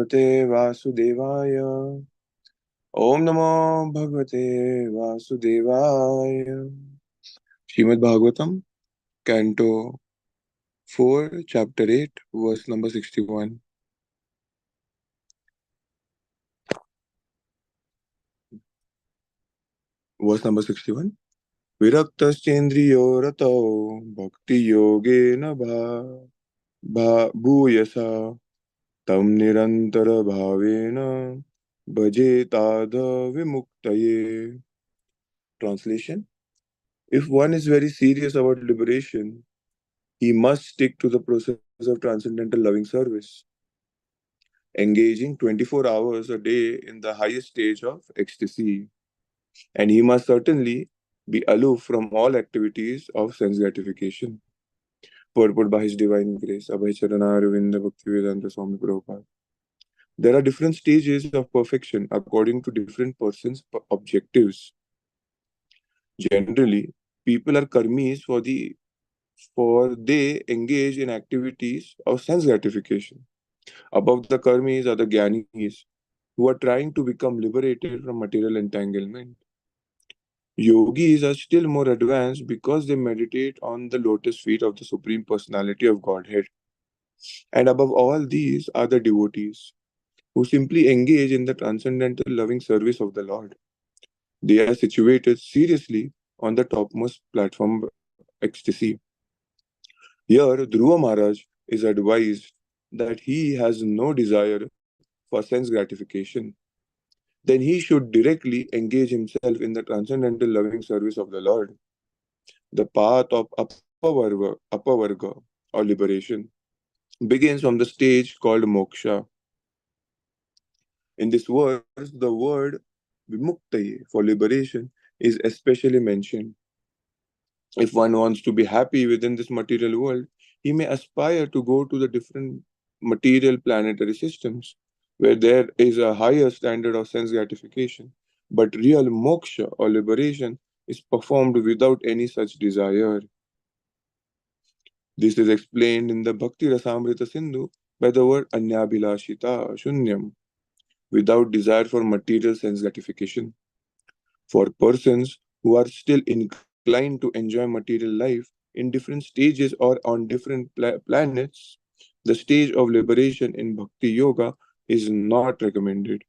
Bhagavate Vasudevaya. Om Namo Bhagavate Vasudevaya. Srimad Bhagavatam, Canto 4, Chapter 8, verse number 61. Verse number 61. Viraktaschendriyo rato bhakti yogena bhuyasa tam nirantara bhavena bhaje tadha vimuktaye. Translation: if one is very serious about liberation, he must stick to the process of transcendental loving service, engaging 24 hours a day in the highest stage of ecstasy. And he must certainly be aloof from all activities of sense gratification. Purport by His Divine Grace, Abhay Charana Aravinda Bhaktivedanta Swami Prabhupada. There are different stages of perfection according to different persons' objectives. Generally, people are karmis for they engage in activities of sense gratification. Above the karmis are the jnanis, who are trying to become liberated from material entanglement. Yogis are still more advanced because they meditate on the lotus feet of the Supreme Personality of Godhead. And above all these are the devotees, who simply engage in the transcendental loving service of the Lord. They are situated seriously on the topmost platform of ecstasy. Here, Dhruva Maharaj is advised that he has no desire for sense gratification. Then he should directly engage himself in the transcendental loving service of the Lord. The path of upper varga or liberation begins from the stage called moksha. In this verse, the word vimuktaye for liberation is especially mentioned. If one wants to be happy within this material world, he may aspire to go to the different material planetary systems where there is a higher standard of sense gratification. But real moksha or liberation is performed without any such desire. This is explained in the Bhakti Rasamrita Sindhu by the word anyabhilashita shunyam, without desire for material sense gratification. For persons who are still inclined to enjoy material life in different stages or on different planets, the stage of liberation in Bhakti Yoga is not recommended.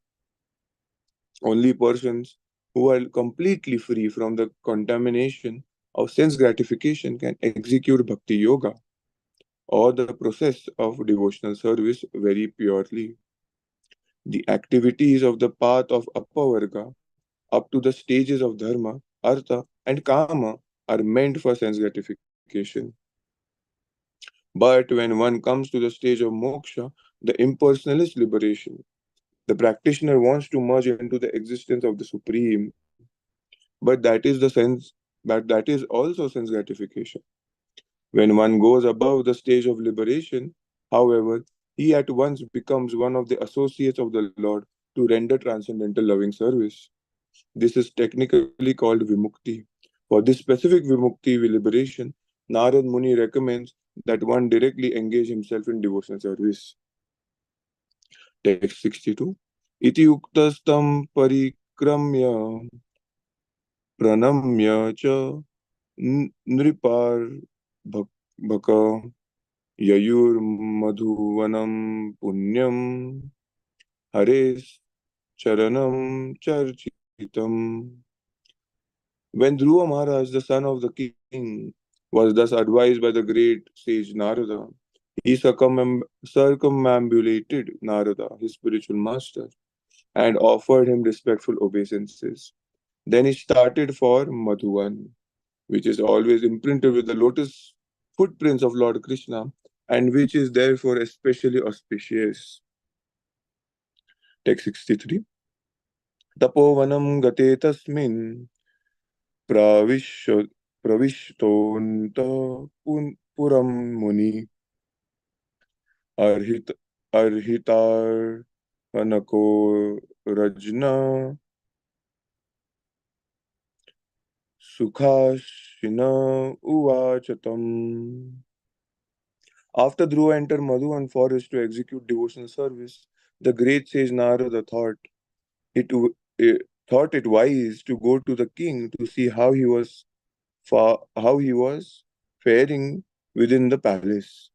Only persons who are completely free from the contamination of sense gratification can execute Bhakti Yoga or the process of devotional service very purely. The activities of the path of Apavarga up to the stages of Dharma, Artha, and Kama are meant for sense gratification. But when one comes to the stage of moksha, the impersonalist liberation, the practitioner wants to merge into the existence of the Supreme, but that is also sense gratification. When one goes above the stage of liberation, however, he at once becomes one of the associates of the Lord to render transcendental loving service. This is technically called vimukti. For this specific vimukti liberation, Narad Muni recommends that one directly engage himself in devotional service. Text 62. Iti yuktastam parikramya pranamya cha nripar bhaka yayur madhuvanam punyam hares charanam charchitam. When Dhruva Maharaj, the son of the king, was thus advised by the great sage Narada, he circumambulated Narada, his spiritual master, and offered him respectful obeisances. Then he started for Madhuvan, which is always imprinted with the lotus footprints of Lord Krishna, and which is therefore especially auspicious. Text 63. Tapovanam gate tasmin pravish pravishtonta puram muni arhit arhitar panako rajna sukhashina uvachatam. After Dhruva entered Madhuvan forest to execute devotional service, The great sage Narada it, it thought it wise to go to the king to see how he was faring within the palace.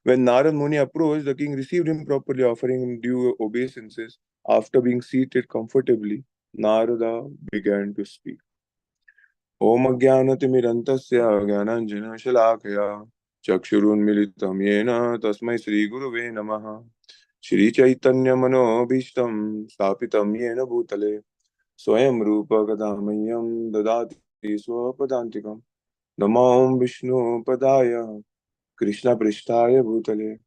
When Narad Muni approached, the king received him properly, offering him due obeisances. After being seated comfortably, Narada began to speak. Om Ajnanatimirantasya Jnananjanashalakaya Chakshurunmilitam Yena Tasmai Sri Guruve Namaha Shri Chaitanya Manobhishtam Stapitam Yena Bhutale Swayam Rupa Kadamayyam Dadati Swapadantikam Namo Vishnu Padaya Krishna Prishtaya Bhutale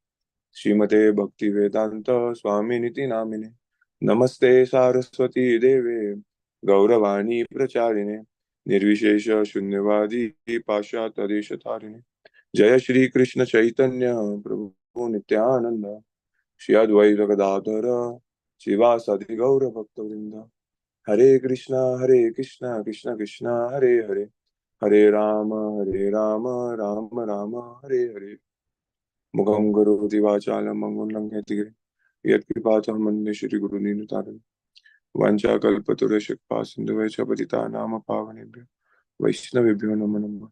Srimate Bhaktivedanta Swaminiti Namine Namaste Saraswati Deve Gauravani Pracharine Nirvishesha Shunyavadi Pashatadeshatharine Jaya Shri Krishna Chaitanya Prabhu Nityananda Shri Advaita Gadadhara Sivasadi Gaura Bhaktavrinda Hare Krishna Krishna Krishna Hare Hare Hare Rama Rama Rama Hare Hare Mukam Karoti Vachalam Mangulam Hetire Yatkripacham Mande Shri Guru Ninutaran Vancha Kalpaturashik Pasindhuvecha Patita Nama Pavanebhyo Vaishnavibhyo Namo Namo.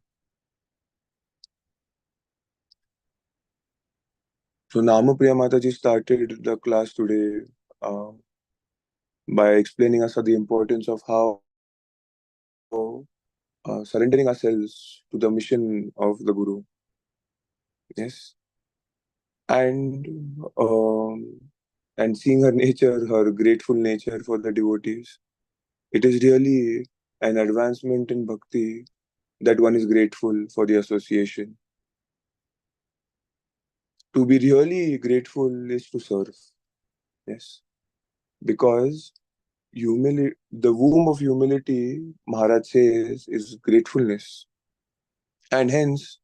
So Nama Priya Mataji started the class today uh, by explaining us the importance of how surrendering ourselves to the mission of the Guru. Yes. And and seeing her nature, her grateful nature for the devotees. It is really an advancement in bhakti that one is grateful for the association. To be really grateful is to serve. Yes. Because the womb of humility, Maharaj says, is gratefulness. And hence,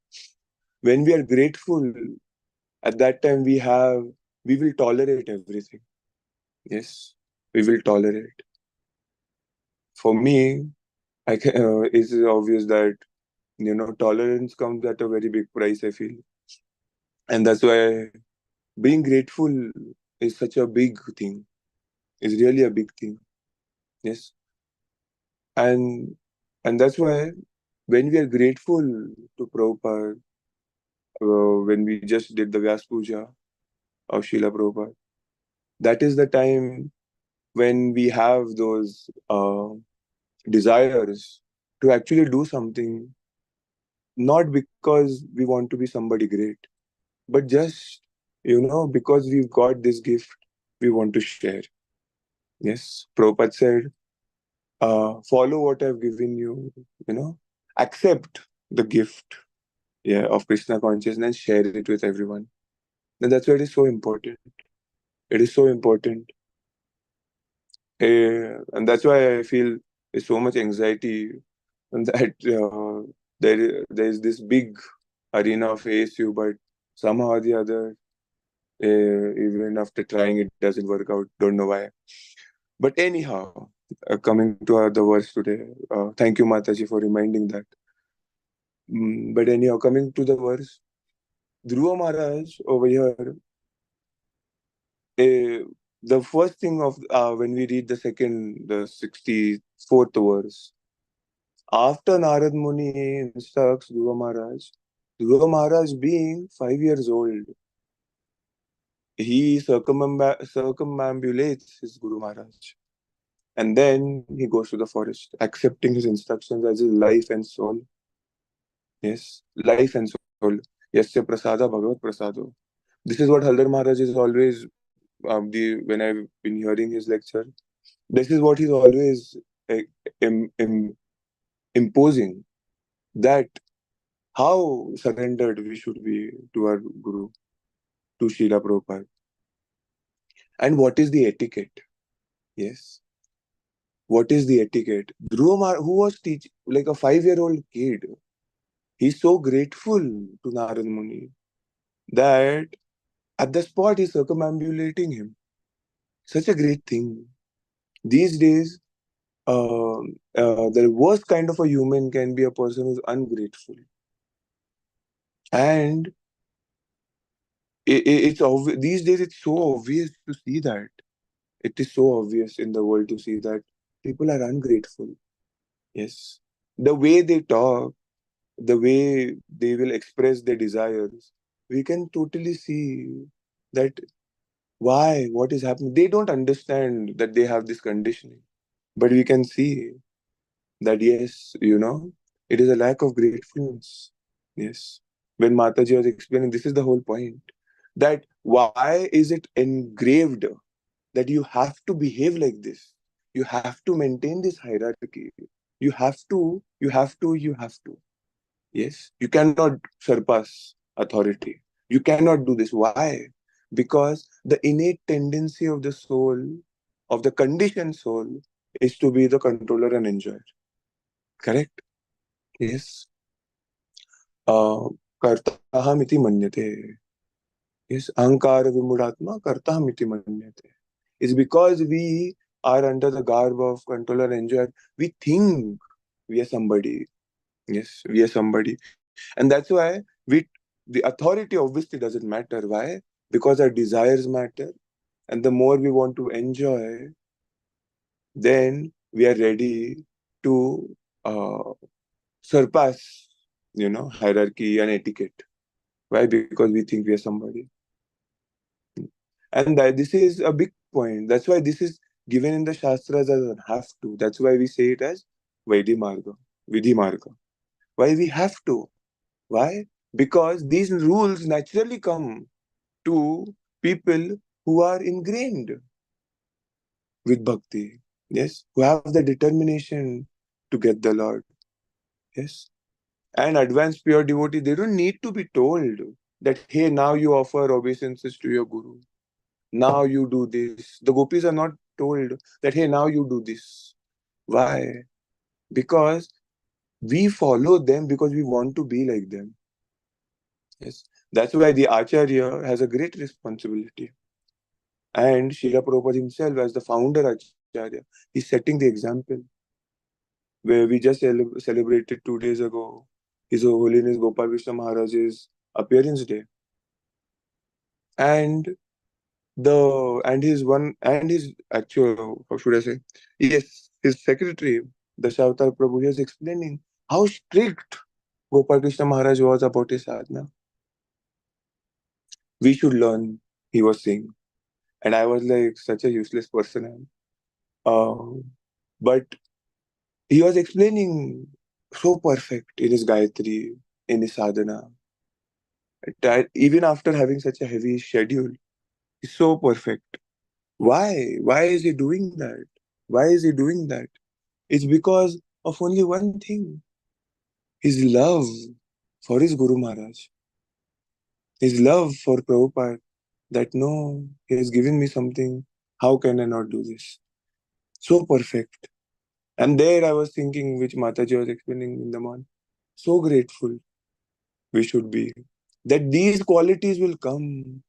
when we are grateful, at that time we will tolerate everything. Yes. We will tolerate. For me, it's obvious that, tolerance comes at a very big price, I feel. And that's why being grateful is such a big thing. It's really a big thing. Yes. And that's why when we are grateful to Prabhupada, when we just did the Vyas Puja of Srila Prabhupada, that is the time when we have those desires to actually do something, not because we want to be somebody great, but just, because we've got this gift, we want to share. Yes. Prabhupada said, follow what I've given you, accept the gift, of Krishna consciousness, share it with everyone. And that's why it is so important. It is so important. And that's why I feel there's so much anxiety and that there is this big arena of ASU, but somehow or the other, even after trying, it doesn't work out. Don't know why. But anyhow, coming to the verse today, thank you, Mataji, for reminding that. But anyhow, coming to the verse, Dhruva Maharaj over here, the first thing of when we read the 64th verse, after Narad Muni instructs Dhruva Maharaj being 5 years old, he circumambulates his Guru Maharaj. And then he goes to the forest, accepting his instructions as his life and soul. Yes, life and soul. Yasya prasada bhagavat prasado. This is what Haldar Maharaj is always, when I've been hearing his lecture, this is what he's always uh, imposing, that how surrendered we should be to our Guru, to Srila Prabhupada. And what is the etiquette? Yes. What is the etiquette? Dhruva Maharaj, who was teaching, like a 5-year-old kid, he's so grateful to Narad Muni that at the spot he's circumambulating him. Such a great thing. These days, the worst kind of a human can be a person who's ungrateful. And it's obvious these days. It's so obvious to see that. It is so obvious in the world to see that people are ungrateful. Yes, the way they talk, the way they will express their desires, we can totally see that why, what is happening. They don't understand that they have this conditioning, but we can see that yes, it is a lack of gratefulness. Yes, when Mataji was explaining, this is the whole point, that why is it engraved that you have to behave like this, you have to maintain this hierarchy, you have to. Yes, you cannot surpass authority. You cannot do this. Why? Because the innate tendency of the soul, of the conditioned soul, is to be the controller and enjoyer. Correct? Yes. Kartaham iti manyate. Yes. Ahankara vimudatma kartaham iti manyate. It's because we are under the garb of controller and enjoyer. We think we are somebody. Yes, we are somebody. And that's why the authority obviously doesn't matter. Why? Because our desires matter. And the more we want to enjoy, then we are ready to uh, surpass, hierarchy and etiquette. Why? Because we think we are somebody. And this is a big point. That's why this is given in the Shastras as a have to. That's why we say it as Vaidhi Marga, Vidhi Marga. Why we have to? Why? Because these rules naturally come to people who are ingrained with bhakti. Yes, who have the determination to get the Lord. Yes, and advanced pure devotee, they don't need to be told that, hey, now you offer obeisances to your guru. Now you do this. The gopis are not told that, hey, now you do this. Why? Because we follow them because we want to be like them. Yes, that's why the Acharya has a great responsibility. And Srila Prabhupada himself, as the founder Acharya, he's setting the example. Where we just celebrated 2 days ago His Holiness Gopal Krishna Maharaj's appearance day. And his actual, how should I say? Yes, his secretary, Dashavatar Prabhu, he was explaining how strict Gopal Krishna Maharaj was about his sadhana. We should learn, he was saying. And I was like, such a useless person. But he was explaining so perfect in his Gayatri, in his sadhana. That even after having such a heavy schedule, he's so perfect. Why? Why is he doing that? Why is he doing that? It's because of only one thing, his love for his Guru Maharaj, his love for Prabhupada. That no, he has given me something. How can I not do this? So perfect. And there I was thinking, which Mataji was explaining in the morning, so grateful we should be that these qualities will come.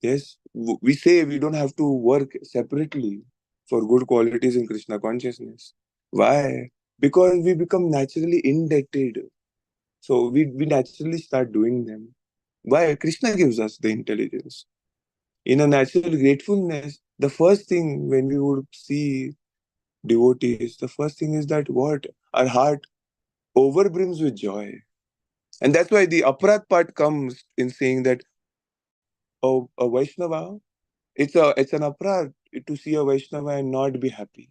Yes, we say we don't have to work separately for good qualities in Krishna consciousness. Why? Because we become naturally indebted. So we naturally start doing them. Why? Krishna gives us the intelligence. In a natural gratefulness, the first thing when we would see devotees, the first thing is that what? Our heart overbrims with joy. And that's why the aparat part comes in saying that a Vaishnava, it's an aparat to see a Vaishnava and not be happy.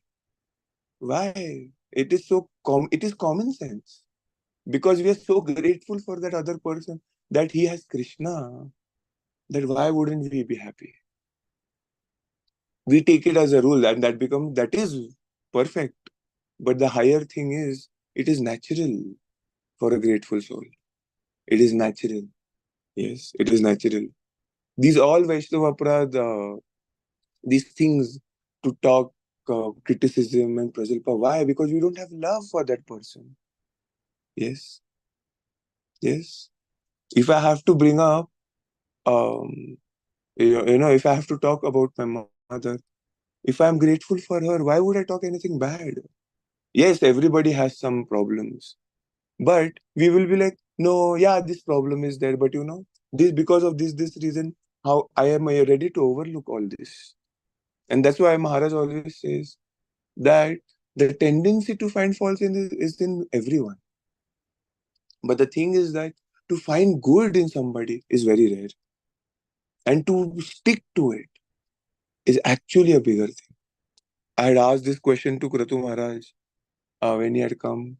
Why? It is common sense. Because we are so grateful for that other person that he has Krishna, that why wouldn't we be happy? We take it as a rule and that is perfect. But the higher thing is, it is natural for a grateful soul. It is natural. Yes, it is natural. These all Vaishnava aparad, these things to talk criticism and prajalpa. Why? Because we don't have love for that person. Yes, yes. If I have to bring up, um, if I have to talk about my mother, if I'm grateful for her, why would I talk anything bad? Yes, everybody has some problems, but we will be like, no, yeah, this problem is there, but this because of this reason, how I am ready to overlook all this. And that's why Maharaj always says that the tendency to find faults is in everyone. But the thing is that to find good in somebody is very rare. And to stick to it is actually a bigger thing. I had asked this question to Kratu Maharaj when he had come.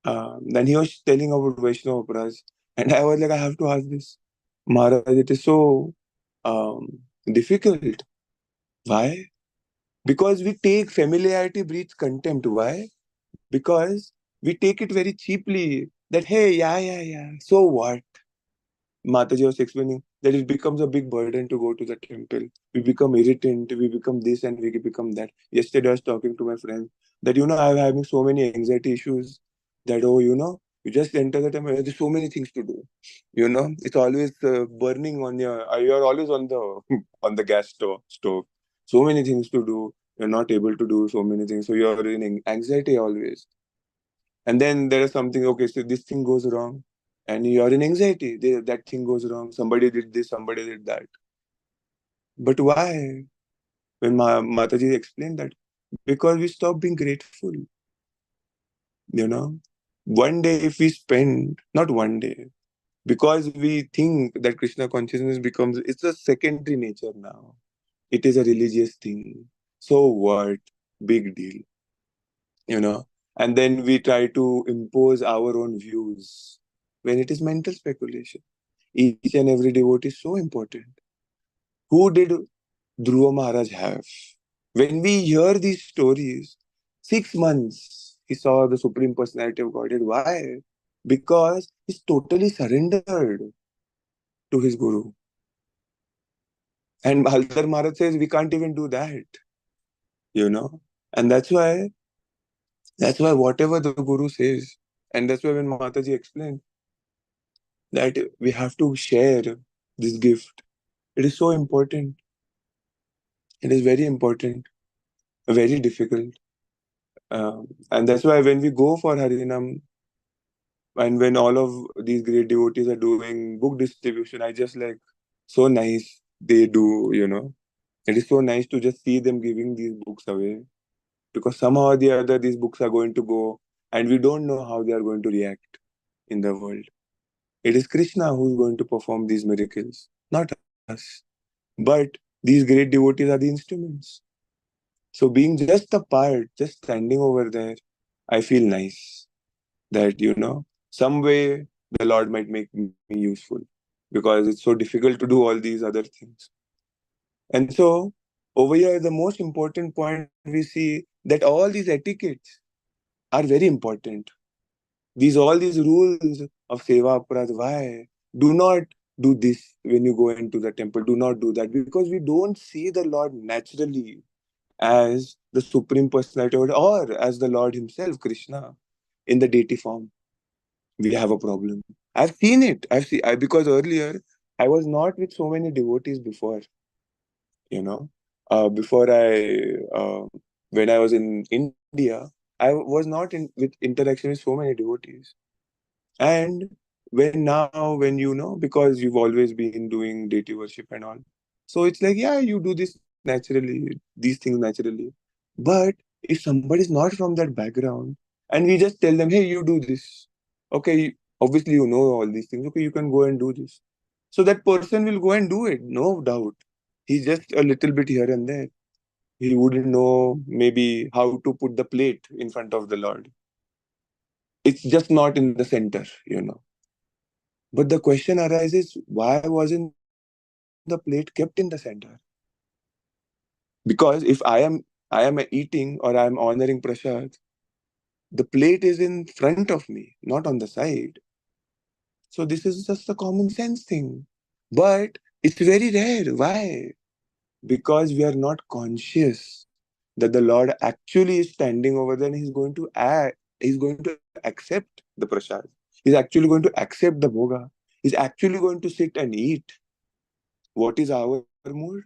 Then he was telling about Vaishnava Aparaj. And I was like, I have to ask this. Maharaj, it is so difficult. Why? Because we take familiarity breeds contempt. Why? Because we take it very cheaply. That, hey, yeah. So what? Mataji was explaining that it becomes a big burden to go to the temple. We become irritant, we become this and we become that. Yesterday I was talking to my friend that, I'm having so many anxiety issues that, you just enter the temple, there's so many things to do. It's always burning on you're always on the on the gas stove. So many things to do. You're not able to do so many things. So you're in anxiety always. And then there is something, okay, so this thing goes wrong and you're in anxiety. That thing goes wrong. Somebody did this, somebody did that. But why? When Mataji explained that, because we stop being grateful, you know. One day, if we spend, not one day, because we think that Krishna consciousness becomes, it's a secondary nature now. It is a religious thing. So what? Big deal, you know. And then we try to impose our own views when it is mental speculation. Each and every devotee is so important. Who did Dhruva Maharaj have? When we hear these stories, 6 months he saw the Supreme Personality of Godhead. Why? Because he's totally surrendered to his Guru. And Haldar Maharaj says we can't even do that, you know. And that's why whatever the Guru says, and that's why when Mataji explained that we have to share this gift, it is so important. It is very important, very difficult. And that's why when we go for Harinam and when all of these great devotees are doing book distribution, I just like, so nice they do, It is so nice to just see them giving these books away because somehow or the other these books are going to go and we don't know how they are going to react in the world. It is Krishna who is going to perform these miracles, not us. But these great devotees are the instruments. So being just a part, just standing over there, I feel nice that, some way the Lord might make me useful because it's so difficult to do all these other things. And so over here, the most important point we see that all these etiquettes are very important. All these rules of Seva Aparad, why? Do not do this when you go into the temple. Do not do that because we don't see the Lord naturally as the Supreme Personality or as the Lord Himself, Krishna, in the deity form. We have a problem. I've seen it. Because earlier I was not with so many devotees before, you know. Before when I was in India, I was not in with interaction with so many devotees. And when because you've always been doing deity worship and all, so it's like, yeah, you do this naturally, these things naturally. But if somebody's not from that background and we just tell them, hey, you do this, okay, obviously you know all these things, okay, you can go and do this. So that person will go and do it, no doubt. He's just a little bit here and there. He wouldn't know maybe how to put the plate in front of the Lord. It's just not in the center. But the question arises, why wasn't the plate kept in the center? Because if I am eating or I am honoring prasad, the plate is in front of me, not on the side. So this is just a common sense thing. But it's very rare. Why? Because we are not conscious that the Lord actually is standing over there and he's going to accept the prasad. He's actually going to accept the bhoga. He's actually going to sit and eat. What is our mood?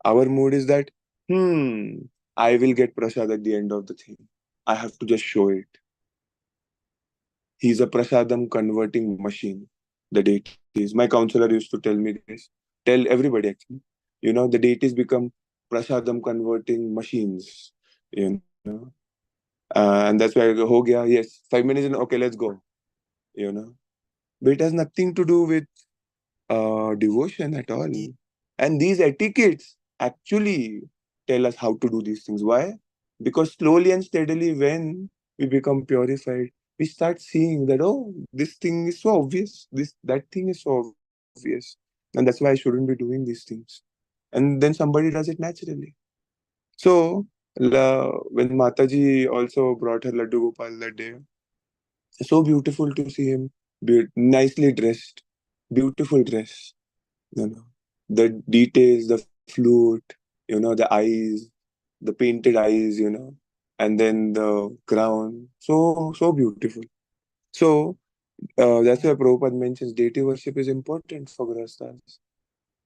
Our mood is that, I will get prasad at the end of the thing. I have to just show it. He's a prasadam converting machine. the deities. My counselor used to tell me this, tell everybody actually. The deities become prasadam converting machines. You know, and that's why I go, ho gaya, yes, 5 minutes in, okay, let's go. You know, but it has nothing to do with devotion at all. And these etiquettes actually tell us how to do these things. Why? Because slowly and steadily, when we become purified, we start seeing that, oh, this thing is so obvious, that thing is so obvious, and that's why I shouldn't be doing these things. And then somebody does it naturally. So when Mataji also brought her Laddu Gopal that day, so beautiful to see him, nicely dressed, beautiful dress, the details, the flute, the eyes, the painted eyes, and then the crown, so beautiful. So that's why Prabhupada mentions deity worship is important for grahasthas,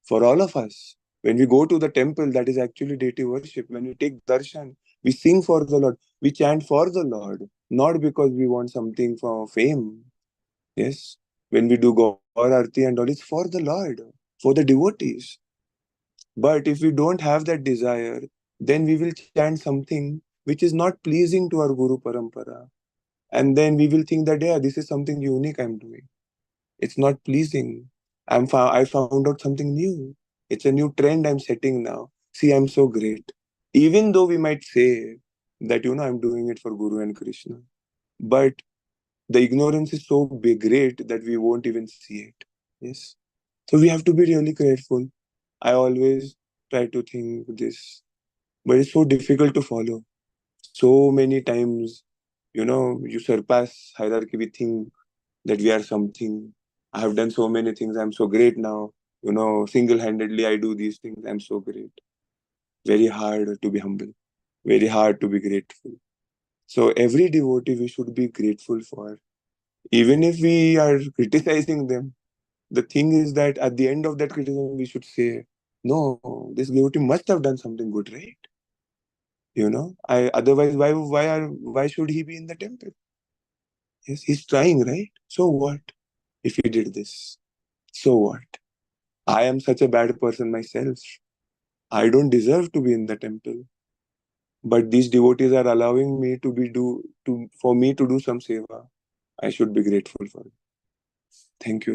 for all of us. When we go to the temple, that is actually deity worship. When we take darshan, we sing for the Lord, we chant for the Lord, not because we want something for fame. Yes, when we do Gaur Arti and all, it's for the Lord, for the devotees. But if we don't have that desire, then we will chant something which is not pleasing to our Guru Parampara. And then we will think that, yeah, this is something unique I'm doing. It's not pleasing. I found out something new. It's a new trend I'm setting now. See, I'm so great. Even though we might say that, I'm doing it for Guru and Krishna. But the ignorance is so big, great that we won't even see it. Yes. So we have to be really grateful. I always try to think this, but it's so difficult to follow. So many times, you surpass hierarchy. We think that we are something. I have done so many things. I'm so great now. Single-handedly, I do these things. I'm so great. Very hard to be humble. Very hard to be grateful. So every devotee we should be grateful for. Even if we are criticizing them, the thing is that at the end of that criticism, we should say, no, this devotee must have done something good, right? I otherwise why should he be in the temple? Yes, he's trying, right? So what if he did this? So what? I am such a bad person myself. I don't deserve to be in the temple. But these devotees are allowing me to be do to for me to do some seva. I should be grateful for it. Thank you.